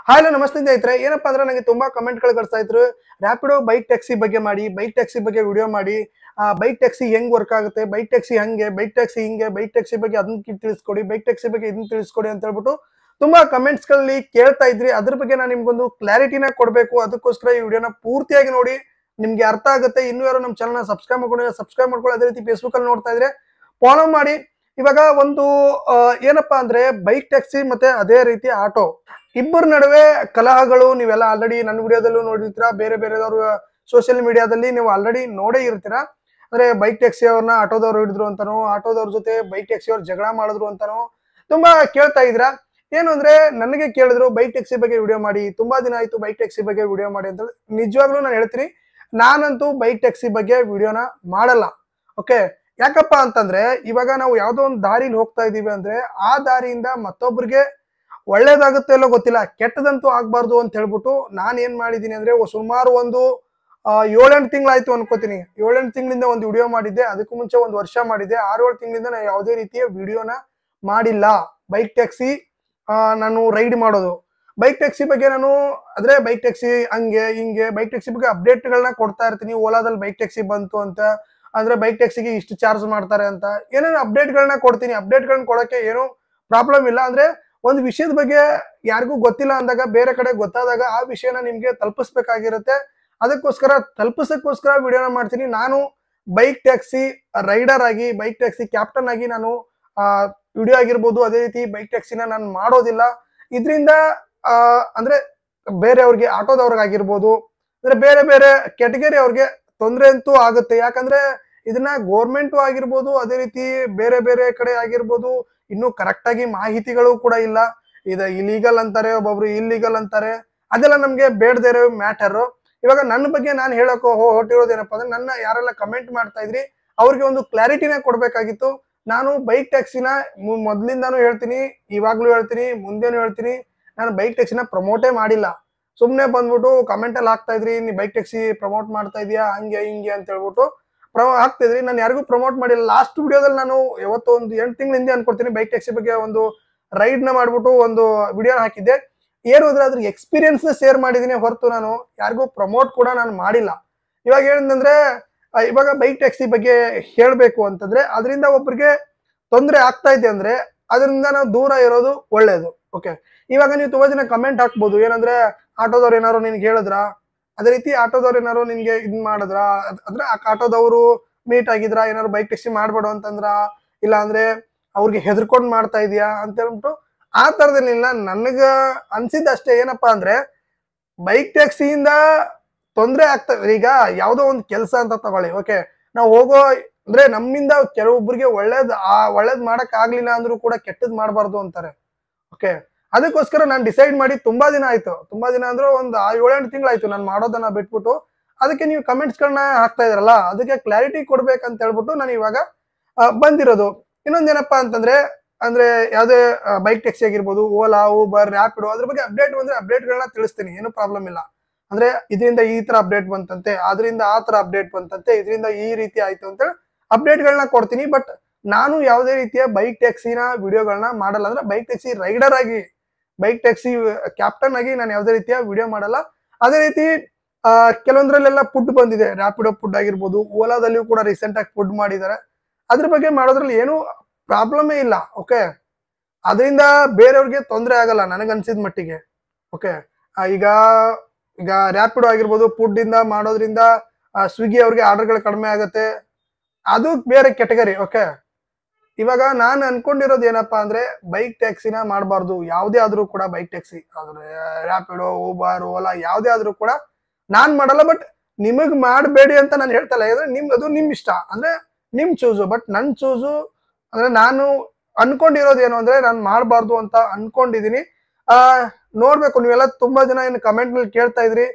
Hello ನಮಸ್ತೆ ಸ್ನೇಹಿತರೆ. ಏನಪ್ಪಾ ಅಂದ್ರೆ ನನಗೆ ತುಂಬಾ ಕಮೆಂಟ್ಗಳು ಕಳಿಸ್ತಾ ಇದ್ರು, ರ್ಯಾಪಿಡೋ ಬೈಕ್ ಟ್ಯಾಕ್ಸಿ ಬಗ್ಗೆ ಮಾಡಿ, ಬೈಕ್ ಟ್ಯಾಕ್ಸಿ ಬಗ್ಗೆ ವಿಡಿಯೋ ಮಾಡಿ, ಬೈಕ್ ಟ್ಯಾಕ್ಸಿ ಹೆಂಗ್ ವರ್ಕ್ ಆಗುತ್ತೆ, ಬೈಕ್ ಟ್ಯಾಕ್ಸಿ ಹಂಗೆ, ಬೈಕ್ ಟ್ಯಾಕ್ಸಿ ಹಿಂಗೆ, ಬೈಕ್ ಟ್ಯಾಕ್ಸಿ ಬಗ್ಗೆ ಅದನ್ನ ತಿಳಿಸ್ಕೊಡಿ, ಬೈಕ್ ಟ್ಯಾಕ್ಸಿ ಬಗ್ಗೆ ಇದನ್ನ ತಿಳಿಸ್ಕೊಡಿ ಅಂತ ಹೇಳ್ಬಿಟ್ಟು ತುಂಬಾ ಕಮೆಂಟ್ಸ್ ಗಳಲ್ಲಿ ಕೇಳ್ತಾ ಇದ್ರಿ. ಅದ್ರ ಬಗ್ಗೆ ನಾನು ನಿಮ್ಗೊಂದು ಕ್ಲಾರಿಟಿನ ಕೊಡಬೇಕು. ಅದಕ್ಕೋಸ್ಕರ ಈ ವಿಡಿಯೋನ ಪೂರ್ತಿಯಾಗಿ ನೋಡಿ, ನಿಮ್ಗೆ ಅರ್ಥ ಆಗುತ್ತೆ. ಇನ್ನೂ ಯಾರು ನಮ್ಮ ಚಾನಲ್ನ ಸಬ್ಸ್ಕ್ರೈಬ್ ಮಾಡ್ಕೊಳ್ಳಿ. ಅದೇ ರೀತಿ ಫೇಸ್ಬುಕ್ ಅಲ್ಲಿ ನೋಡ್ತಾ ಇದ್ರೆ ಫಾಲೋ ಮಾಡಿ. ಇವಾಗ ಒಂದು ಏನಪ್ಪಾ ಅಂದ್ರೆ ಬೈಕ್ ಟ್ಯಾಕ್ಸಿ ಮತ್ತೆ ಅದೇ ರೀತಿ ಆಟೋ ಇಬ್ಬರ ನಡುವೆ ಕಲಹಗಳು ನೀವೆಲ್ಲ ಆಲ್ರೆಡಿ ನನ್ನ ವಿಡಿಯೋದಲ್ಲೂ ನೋಡಿರ್ತೀರಾ, ಬೇರೆ ಬೇರೆದವ್ರು ಸೋಷಿಯಲ್ ಮೀಡಿಯಾದಲ್ಲಿ ನೀವು ಆಲ್ರೆಡಿ ನೋಡೇ ಇರ್ತೀರಾ. ಅಂದ್ರೆ ಬೈಕ್ ಟ್ಯಾಕ್ಸಿ ಅವ್ರನ್ನ ಆಟೋದವ್ರು ಹಿಡಿದ್ರು ಅಂತಾನೋ, ಆಟೋದವ್ರ ಜೊತೆ ಬೈಕ್ ಟ್ಯಾಕ್ಸಿ ಅವ್ರು ಜಗಳ ಮಾಡಿದ್ರು ಅಂತಾನೋ ತುಂಬಾ ಕೇಳ್ತಾ ಇದ್ರ. ಏನು ಅಂದ್ರೆ ನನಗೆ ಕೇಳಿದ್ರು ಬೈಕ್ ಟ್ಯಾಕ್ಸಿ ಬಗ್ಗೆ ವಿಡಿಯೋ ಮಾಡಿ, ತುಂಬಾ ದಿನ ಆಯ್ತು ಬೈಕ್ ಟ್ಯಾಕ್ಸಿ ಬಗ್ಗೆ ವಿಡಿಯೋ ಮಾಡಿ ಅಂತ. ನಿಜವಾಗ್ಲೂ ನಾನು ಹೇಳ್ತೀನಿ, ನಾನಂತೂ ಬೈಕ್ ಟ್ಯಾಕ್ಸಿ ಬಗ್ಗೆ ವಿಡಿಯೋನ ಮಾಡಲ್ಲ. ಓಕೆ, ಯಾಕಪ್ಪ ಅಂತಂದ್ರೆ ಇವಾಗ ನಾವು ಯಾವ್ದೋ ಒಂದು ದಾರಿಲಿ ಹೋಗ್ತಾ ಇದೀವಿ ಅಂದ್ರೆ ಆ ದಾರಿಯಿಂದ ಮತ್ತೊಬ್ಬರಿಗೆ ಒಳ್ಳೇದಾಗುತ್ತೆ ಎಲ್ಲೋ ಗೊತ್ತಿಲ್ಲ, ಕೆಟ್ಟದಂತೂ ಆಗ್ಬಾರ್ದು ಅಂತ ಹೇಳ್ಬಿಟ್ಟು ನಾನು ಏನ್ ಮಾಡಿದೀನಿ ಅಂದ್ರೆ ಸುಮಾರು ಒಂದು 7-8 ತಿಂಗಳಾಯ್ತು ಅನ್ಕೋತೀನಿ. 7-8 ತಿಂಗಳಿಂದ ಒಂದು ವಿಡಿಯೋ ಮಾಡಿದ್ದೆ. ಅದಕ್ಕೂ ಮುಂಚೆ ಒಂದು ವರ್ಷ ಮಾಡಿದ್ದೆ. 6-7 ತಿಂಗಳಿಂದ ನಾನು ಯಾವುದೇ ರೀತಿಯ ವಿಡಿಯೋನ ಮಾಡಿಲ್ಲ. ಬೈಕ್ ಟ್ಯಾಕ್ಸಿ ನಾನು ರೈಡ್ ಮಾಡೋದು, ಬೈಕ್ ಟ್ಯಾಕ್ಸಿ ಬಗ್ಗೆ ನಾನು ಅಂದ್ರೆ ಬೈಕ್ ಟ್ಯಾಕ್ಸಿ ಹಂಗೆ ಹಿಂಗೆ ಬೈಕ್ ಟ್ಯಾಕ್ಸಿ ಬಗ್ಗೆ ಅಪ್ಡೇಟ್ಗಳನ್ನ ಕೊಡ್ತಾ ಇರ್ತೀನಿ. ಓಲಾದಲ್ಲಿ ಬೈಕ್ ಟ್ಯಾಕ್ಸಿ ಬಂತು ಅಂತ ಅಂದ್ರೆ ಬೈಕ್ ಟ್ಯಾಕ್ಸಿಗೆ ಇಷ್ಟು ಚಾರ್ಜ್ ಮಾಡ್ತಾರೆ ಅಂತ ಏನೇನು ಅಪ್ಡೇಟ್ಗಳನ್ನ ಕೊಡ್ತೀನಿ. ಅಪ್ಡೇಟ್ಗಳನ್ನ ಕೊಡೋಕೆ ಏನೂ ಪ್ರಾಬ್ಲಮ್ ಇಲ್ಲ. ಅಂದ್ರೆ ಒಂದು ವಿಷಯದ ಬಗ್ಗೆ ಯಾರಿಗೂ ಗೊತ್ತಿಲ್ಲ ಅಂದಾಗ, ಬೇರೆ ಕಡೆ ಗೊತ್ತಾದಾಗ ಆ ವಿಷಯನ ನಿಮ್ಗೆ ತಲುಪಿಸ್ಬೇಕಾಗಿರುತ್ತೆ. ಅದಕ್ಕೋಸ್ಕರ ತಲುಪಿಸಕ್ಕೋಸ್ಕರ ವಿಡಿಯೋನ ಮಾಡ್ತೀನಿ. ನಾನು ಬೈಕ್ ಟ್ಯಾಕ್ಸಿ ರೈಡರ್ ಆಗಿ, ಬೈಕ್ ಟ್ಯಾಕ್ಸಿ ಕ್ಯಾಪ್ಟನ್ ಆಗಿ ನಾನು ವಿಡಿಯೋ ಆಗಿರ್ಬೋದು, ಅದೇ ರೀತಿ ಬೈಕ್ ಟ್ಯಾಕ್ಸಿನ ನಾನು ಮಾಡೋದಿಲ್ಲ. ಇದರಿಂದ ಅಂದ್ರೆ ಬೇರೆಯವ್ರಿಗೆ, ಆಟೋದವ್ರಿಗಾಗಿರ್ಬೋದು, ಅಂದ್ರೆ ಬೇರೆ ಬೇರೆ ಕೆಟಗರಿ ಅವ್ರಿಗೆ ತೊಂದರೆ ಅಂತೂ ಆಗುತ್ತೆ. ಯಾಕಂದ್ರೆ ಇದನ್ನ ಗೋರ್ಮೆಂಟ್ ಆಗಿರ್ಬೋದು, ಅದೇ ರೀತಿ ಬೇರೆ ಬೇರೆ ಕಡೆ ಆಗಿರ್ಬೋದು, ಇನ್ನು ಕರೆಕ್ಟ್ ಆಗಿ ಮಾಹಿತಿಗಳು ಕೂಡ ಇಲ್ಲ. ಇದು ಇಲೀಗಲ್ ಅಂತಾರೆ, ಒಬ್ಬೊಬ್ರು ಇಲ್ಲಿಗಲ್ ಅಂತಾರೆ. ಅದೆಲ್ಲ ನಮ್ಗೆ ಬೇಡದೇ ಇರೋ ಮ್ಯಾಟರ್. ಇವಾಗ ನನ್ನ ಬಗ್ಗೆ ನಾನು ಹೇಳಕ್ ಹೊರಟಿರೋದೇನಪ್ಪ ಅಂದ್ರೆ, ನನ್ನ ಯಾರೆಲ್ಲ ಕಮೆಂಟ್ ಮಾಡ್ತಾ ಇದ್ರಿ ಅವ್ರಿಗೆ ಒಂದು ಕ್ಲಾರಿಟಿನ ಕೊಡ್ಬೇಕಾಗಿತ್ತು. ನಾನು ಬೈಕ್ ಟ್ಯಾಕ್ಸಿನ ಮೊದ್ಲಿಂದಾನು ಹೇಳ್ತೀನಿ, ಇವಾಗ್ಲೂ ಹೇಳ್ತೀನಿ, ಮುಂದೆನೂ ಹೇಳ್ತೀನಿ, ನಾನು ಬೈಕ್ ಟ್ಯಾಕ್ಸಿನ ಪ್ರಮೋಟೇ ಮಾಡಿಲ್ಲ. ಸುಮ್ನೆ ಬಂದ್ಬಿಟ್ಟು ಕಮೆಂಟ್ ಅಲ್ಲಿ ಹಾಕ್ತಾ ಇದ್ರಿ, ನೀ ಬೈಕ್ ಟ್ಯಾಕ್ಸಿ ಪ್ರಮೋಟ್ ಮಾಡ್ತಾ ಇದೀಯಾ ಹಂಗೆ ಹಿಂಗೆ ಅಂತ ಹೇಳ್ಬಿಟ್ಟು ಹಾಕ್ತಾ ಇದ್ರಿ. ನಾನು ಯಾರಿಗೂ ಪ್ರಮೋಟ್ ಮಾಡಿಲ್ಲ. ಲಾಸ್ಟ್ ವಿಡಿಯೋದಲ್ಲಿ ನಾನು ಯಾವತ್ತೋ ಒಂದು 8 ತಿಂಗಳ ಹಿಂದೆ ಅನ್ಕೊಡ್ತೀನಿ ಬೈಕ್ ಟ್ಯಾಕ್ಸಿ ಬಗ್ಗೆ ಒಂದು ರೈಡ್ ನ ಮಾಡ್ಬಿಟ್ಟು ಒಂದು ವಿಡಿಯೋ ಹಾಕಿದ್ದೆ. ಏನು ಅಂದ್ರೆ ಅದ್ರ ಎಕ್ಸ್ಪೀರಿಯನ್ಸ್ ನ ಶೇರ್ ಮಾಡಿದೀನಿ ಹೊರತು ನಾನು ಯಾರಿಗೂ ಪ್ರಮೋಟ್ ಕೂಡ ನಾನು ಮಾಡಿಲ್ಲ. ಇವಾಗ ಏನಂದ್ರೆ ಇವಾಗ ಬೈಕ್ ಟ್ಯಾಕ್ಸಿ ಬಗ್ಗೆ ಹೇಳ್ಬೇಕು ಅಂತಂದ್ರೆ, ಅದರಿಂದ ಒಬ್ಬರಿಗೆ ತೊಂದರೆ ಆಗ್ತಾ ಇದೆ ಅಂದ್ರೆ ಅದರಿಂದ ನಾವು ದೂರ ಇರೋದು ಒಳ್ಳೇದು. ಓಕೆ, ಇವಾಗ ನೀವು ತುಂಬಾ ಜನ ಕಮೆಂಟ್ ಹಾಕ್ಬೋದು, ಏನಂದ್ರೆ ಆಟೋದವ್ರು ಏನಾರು ನಿನ್ಗೆ ಹೇಳಿದ್ರ, ಅದೇ ರೀತಿ ಆಟೋದವ್ರು ಏನಾರು ನಿನ್ಗೆ ಇದ್ ಮಾಡಿದ್ರ, ಅಂದ್ರೆ ಆಟೋದವರು ಮೀಟ್ ಆಗಿದ್ರ, ಏನಾರು ಬೈಕ್ ಟ್ಯಾಕ್ಸಿ ಮಾಡ್ಬೇಡು ಅಂತಂದ್ರ, ಇಲ್ಲ ಅಂದ್ರೆ ಅವ್ರಿಗೆ ಹೆದರ್ಕೊಂಡ್ ಮಾಡ್ತಾ ಇದೀಯಾ ಅಂತ ಹೇಳ್ಬಿಟ್ಟು ಆ ತರದೇನಿಲ್ಲ. ನನಗ ಅನ್ಸಿದ್ದಷ್ಟೇ ಏನಪ್ಪಾ ಅಂದ್ರೆ, ಬೈಕ್ ಟ್ಯಾಕ್ಸಿಯಿಂದ ತೊಂದರೆ ಆಗ್ತದೆ. ಈಗ ಯಾವ್ದೋ ಒಂದು ಕೆಲಸ ಅಂತ ತಗೊಳ್ಳಿ, ಓಕೆ, ನಾವು ಹೋಗೋ ಅಂದ್ರೆ ನಮ್ಮಿಂದ ಕೆಲವೊಬ್ಬರಿಗೆ ಒಳ್ಳೇದ್ ಮಾಡಕ್ ಆಗ್ಲಿಲ್ಲ ಅಂದ್ರೂ ಕೂಡ ಕೆಟ್ಟದ್ ಮಾಡಬಾರ್ದು ಅಂತಾರೆ. ಓಕೆ, ಅದಕ್ಕೋಸ್ಕರ ನಾನು ಡಿಸೈಡ್ ಮಾಡಿ ತುಂಬಾ ದಿನ ಆಯ್ತು, ತುಂಬಾ ದಿನ ಅಂದ್ರೆ ಒಂದು 7-8 ತಿಂಗಳಾಯ್ತು ನಾನು ಮಾಡೋದನ್ನ ಬಿಟ್ಬಿಟ್ಟು. ಅದಕ್ಕೆ ನೀವು ಕಮೆಂಟ್ಸ್ ಗಳನ್ನ ಹಾಕ್ತಾ ಇದ್ರಲ್ಲ, ಅದಕ್ಕೆ ಕ್ಲಾರಿಟಿ ಕೊಡ್ಬೇಕಂತ ಹೇಳ್ಬಿಟ್ಟು ನಾನು ಇವಾಗ ಬಂದಿರೋದು. ಇನ್ನೊಂದೇನಪ್ಪಾ ಅಂತಂದ್ರೆ, ಅಂದ್ರೆ ಯಾವ್ದೇ ಬೈಕ್ ಟ್ಯಾಕ್ಸಿ ಆಗಿರ್ಬೋದು, ಓಲಾ, ಊಬರ್, ರ್ಯಾಪಿಡೋ, ಅದ್ರ ಬಗ್ಗೆ ಅಪ್ಡೇಟ್ ಬಂದ್ರೆ ಅಪ್ಡೇಟ್ಗಳನ್ನ ತಿಳಿಸ್ತೀನಿ, ಏನು ಪ್ರಾಬ್ಲಮ್ ಇಲ್ಲ. ಅಂದ್ರೆ ಇದರಿಂದ ಈ ತರ ಅಪ್ಡೇಟ್ ಬಂತಂತೆ, ಅದರಿಂದ ಆ ತರ ಅಪ್ಡೇಟ್ ಬಂತಂತೆ, ಇದರಿಂದ ಈ ರೀತಿ ಆಯ್ತು ಅಂತ ಹೇಳಿ ಅಪ್ಡೇಟ್ಗಳನ್ನ ಕೊಡ್ತೀನಿ. ಬಟ್ ನಾನು ಯಾವುದೇ ರೀತಿಯ ಬೈಕ್ ಟ್ಯಾಕ್ಸಿನ ವಿಡಿಯೋಗಳನ್ನ ಮಾಡಲ್ಲ. ಅಂದ್ರೆ ಬೈಕ್ ಟ್ಯಾಕ್ಸಿ ರೈಡರ್ ಆಗಿ, ಬೈಕ್ ಟ್ಯಾಕ್ಸಿ ಕ್ಯಾಪ್ಟನ್ ಆಗಿ ನಾನು ಯಾವುದೇ ರೀತಿಯ ವಿಡಿಯೋ ಮಾಡಲ್ಲ. ಅದೇ ರೀತಿ ಕೆಲವೊಂದ್ರಲ್ಲೆಲ್ಲ ಫುಡ್ ಬಂದಿದೆ, ರ್ಯಾಪಿಡೋ ಫುಡ್ ಆಗಿರ್ಬೋದು, ಓಲಾದಲ್ಲಿಯೂ ಕೂಡ ರೀಸೆಂಟ್ ಆಗಿ ಫುಡ್ ಮಾಡಿದ್ದಾರೆ. ಅದ್ರ ಬಗ್ಗೆ ಮಾಡೋದ್ರಲ್ಲಿ ಏನು ಪ್ರಾಬ್ಲಮೇ ಇಲ್ಲ. ಓಕೆ, ಅದರಿಂದ ಬೇರೆಯವ್ರಿಗೆ ತೊಂದರೆ ಆಗಲ್ಲ ನನಗನ್ಸಿದ ಮಟ್ಟಿಗೆ. ಓಕೆ, ಈಗ ಈಗ ರ್ಯಾಪಿಡೋ ಆಗಿರ್ಬೋದು, ಫುಡ್ ಇಂದ ಮಾಡೋದ್ರಿಂದ ಸ್ವಿಗ್ಗಿ ಅವ್ರಿಗೆ ಆರ್ಡರ್ಗಳು ಕಡಿಮೆ ಆಗುತ್ತೆ, ಅದು ಬೇರೆ ಕೆಟಗರಿ. ಓಕೆ, ಇವಾಗ ನಾನು ಅನ್ಕೊಂಡಿರೋದು ಏನಪ್ಪಾ ಅಂದ್ರೆ, ಬೈಕ್ ಟ್ಯಾಕ್ಸಿನ ಮಾಡಬಾರ್ದು. ಯಾವುದೇ ಆದ್ರೂ ಕೂಡ ಬೈಕ್ ಟ್ಯಾಕ್ಸಿ, ಅಂದ್ರೆ ರ್ಯಾಪಿಡೋ, ಊಬರ್, ಓಲಾ ಯಾವುದೇ ಆದ್ರೂ ಕೂಡ ನಾನ್ ಮಾಡಲ್ಲ. ಬಟ್ ನಿಮಗ್ ಮಾಡಬೇಡಿ ಅಂತ ನಾನು ಹೇಳ್ತಲ್ಲ, ಅಂದ್ರೆ ಅದು ನಿಮ್ ಇಷ್ಟ, ಅಂದ್ರೆ ನಿಮ್ ಚೂಸು. ಬಟ್ ನನ್ ಚೂಸು ಅಂದ್ರೆ ನಾನು ಅನ್ಕೊಂಡಿರೋದು ಏನು ಅಂದ್ರೆ, ನಾನು ಮಾಡಬಾರ್ದು ಅಂತ ಅನ್ಕೊಂಡಿದೀನಿ. ನೋಡ್ಬೇಕು, ನೀವೆಲ್ಲ ತುಂಬಾ ಜನ ಏನು ಕಮೆಂಟ್ ನಲ್ಲಿ ಕೇಳ್ತಾ ಇದ್ರಿ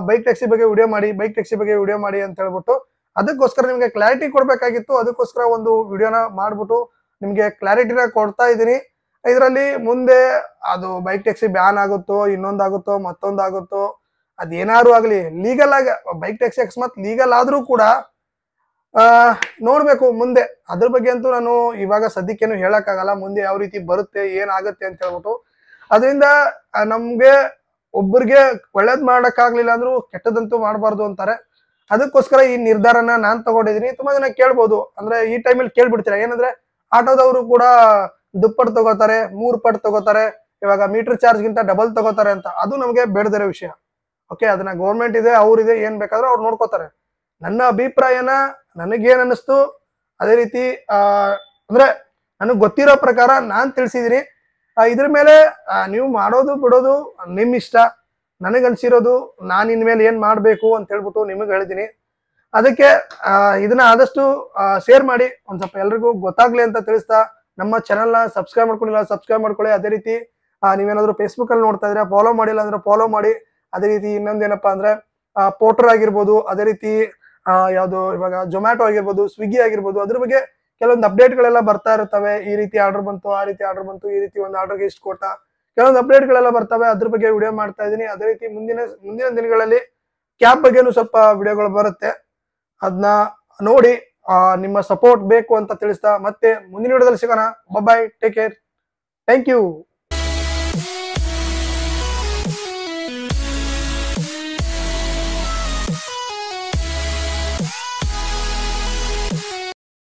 ಬೈಕ್ ಟ್ಯಾಕ್ಸಿ ಬಗ್ಗೆ ವಿಡಿಯೋ ಮಾಡಿ, ಬೈಕ್ ಟ್ಯಾಕ್ಸಿ ಬಗ್ಗೆ ವಿಡಿಯೋ ಮಾಡಿ ಅಂತ ಹೇಳ್ಬಿಟ್ಟು. ಅದಕ್ಕೋಸ್ಕರ ನಿಮ್ಗೆ ಕ್ಲಾರಿಟಿ ಕೊಡ್ಬೇಕಾಗಿತ್ತು. ಅದಕ್ಕೋಸ್ಕರ ಒಂದು ವಿಡಿಯೋನ ಮಾಡ್ಬಿಟ್ಟು ನಿಮ್ಗೆ ಕ್ಲಾರಿಟಿನ ಕೊಡ್ತಾ ಇದ್ದೀನಿ. ಇದರಲ್ಲಿ ಮುಂದೆ ಅದು ಬೈಕ್ ಟ್ಯಾಕ್ಸಿ ಬ್ಯಾನ್ ಆಗುತ್ತೋ, ಇನ್ನೊಂದಾಗುತ್ತೋ, ಮತ್ತೊಂದಾಗುತ್ತೋ, ಅದೇನಾದ್ರು ಆಗ್ಲಿ, ಲೀಗಲ್ ಆಗಿ ಬೈಕ್ ಟ್ಯಾಕ್ಸಿ ಅಕಸ್ಮಾತ್ ಲೀಗಲ್ ಆದ್ರೂ ಕೂಡ ನೋಡ್ಬೇಕು ಮುಂದೆ. ಅದ್ರ ಬಗ್ಗೆ ಅಂತೂ ನಾನು ಇವಾಗ ಸದ್ಯಕ್ಕೇನು ಹೇಳಕ್ಕಾಗಲ್ಲ, ಮುಂದೆ ಯಾವ ರೀತಿ ಬರುತ್ತೆ ಏನಾಗುತ್ತೆ ಅಂತ ಹೇಳ್ಬಿಟ್ಟು. ಅದರಿಂದ ನಮ್ಗೆ ಒಬ್ಬರಿಗೆ ಒಳ್ಳೇದ್ ಮಾಡಕ್ಕಾಗ್ಲಿಲ್ಲ ಅಂದ್ರೂ ಕೆಟ್ಟದಂತೂ ಮಾಡಬಾರ್ದು ಅಂತಾರೆ. ಅದಕ್ಕೋಸ್ಕರ ಈ ನಿರ್ಧಾರನ ನಾನ್ ತಗೊಂಡಿದೀನಿ. ತುಂಬಾ ಜನ ಕೇಳ್ಬೋದು, ಅಂದ್ರೆ ಈ ಟೈಮಲ್ಲಿ ಕೇಳ್ಬಿಡ್ತೀರಾ ಏನಂದ್ರೆ ಆಟೋದವರು ಕೂಡ ದುಪ್ಪಟ್ಟು ತಗೋತಾರೆ, 3 ಪಟ್ಟು ತಗೋತಾರೆ, ಇವಾಗ ಮೀಟರ್ ಚಾರ್ಜ್ ಗಿಂತ ಡಬಲ್ ತಗೋತಾರೆ ಅಂತ. ಅದು ನಮಗೆ ಬೇಡದಿರೋ ವಿಷಯ. ಓಕೆ, ಅದನ್ನ ಗೌರ್ಮೆಂಟ್ ಇದೆ, ಅವ್ರಿದೆ, ಏನ್ ಬೇಕಾದ್ರೂ ಅವ್ರು ನೋಡ್ಕೋತಾರೆ. ನನ್ನ ಅಭಿಪ್ರಾಯನ ನನಗೇನ್ ಅನ್ನಿಸ್ತು ಅದೇ ರೀತಿ ಅಂದ್ರೆ ನನಗೆ ಗೊತ್ತಿರೋ ಪ್ರಕಾರ ನಾನ್ ತಿಳಿಸಿದೀನಿ. ಇದ್ರ ಮೇಲೆ ನೀವು ಮಾಡೋದು ಬಿಡೋದು ನಿಮ್ ಇಷ್ಟ. ನನಗನ್ಸಿರೋದು ನಾನು ಇನ್ಮೇಲೆ ಏನ್ ಮಾಡ್ಬೇಕು ಅಂತ ಹೇಳ್ಬಿಟ್ಟು ನಿಮಗೆ ಹೇಳಿದೀನಿ. ಅದಕ್ಕೆ ಇದನ್ನ ಆದಷ್ಟು ಶೇರ್ ಮಾಡಿ, ಒಂದ್ ಸ್ವಲ್ಪ ಎಲ್ರಿಗೂ ಗೊತ್ತಾಗ್ಲಿ ಅಂತ ತಿಳಿಸ್ತಾ, ನಮ್ಮ ಚಾನಲ್ನ ಸಬ್ಸ್ಕ್ರೈಬ್ ಮಾಡ್ಕೊಂಡಿಲ್ಲ ಸಬ್ಸ್ಕ್ರೈಬ್ ಮಾಡ್ಕೊಳ್ಳಿ. ಅದೇ ರೀತಿ ನೀವೇನಾದ್ರೂ ಫೇಸ್ಬುಕ್ ಅಲ್ಲಿ ನೋಡ್ತಾ ಇದ್ರೆ ಫಾಲೋ ಮಾಡಿಲ್ಲ ಅಂದ್ರೆ ಫಾಲೋ ಮಾಡಿ. ಅದೇ ರೀತಿ ಇನ್ನೊಂದೇನಪ್ಪಾ ಅಂದ್ರೆ ಪೋರ್ಟರ್ ಆಗಿರ್ಬೋದು, ಅದೇ ರೀತಿ ಯಾವುದು ಇವಾಗ ಜೊಮ್ಯಾಟೊ ಆಗಿರ್ಬೋದು, ಸ್ವಿಗ್ಗಿ ಆಗಿರ್ಬೋದು, ಅದ್ರ ಬಗ್ಗೆ ಕೆಲವೊಂದು ಅಪ್ಡೇಟ್ಗಳೆಲ್ಲ ಬರ್ತಾ ಇರ್ತವೆ. ಈ ರೀತಿ ಆರ್ಡರ್ ಬಂತು, ಆ ರೀತಿ ಆರ್ಡರ್ ಬಂತು, ಈ ರೀತಿ ಒಂದು ಆರ್ಡರ್ಗೆ ಇಷ್ಟು ಕೊಟ್ಟ, ಕೆಲವೊಂದು ಅಪ್ಡೇಟ್ಗಳೆಲ್ಲ ಬರ್ತವೆ. ಅದ್ರ ಬಗ್ಗೆ ವಿಡಿಯೋ ಮಾಡ್ತಾ ಇದ್ದೀನಿ. ಅದೇ ರೀತಿ ಮುಂದಿನ ದಿನಗಳಲ್ಲಿ ಕ್ಯಾಬ್ ಬಗ್ಗೆನೂ ಸ್ವಲ್ಪ ವಿಡಿಯೋಗಳು ಬರುತ್ತೆ. ಅದನ್ನ ನೋಡಿ ನಿಮ್ಮ ಸಪೋರ್ಟ್ ಬೇಕು ಅಂತ ತಿಳಿಸ್ತಾ ಮತ್ತೆ ಮುಂದಿನ ವಿಡಿಯೋದಲ್ಲಿ ಸಿಗೋಣ. ಬಾಯ್, ಟೇಕ್ ಕೇರ್, ಥ್ಯಾಂಕ್ ಯು.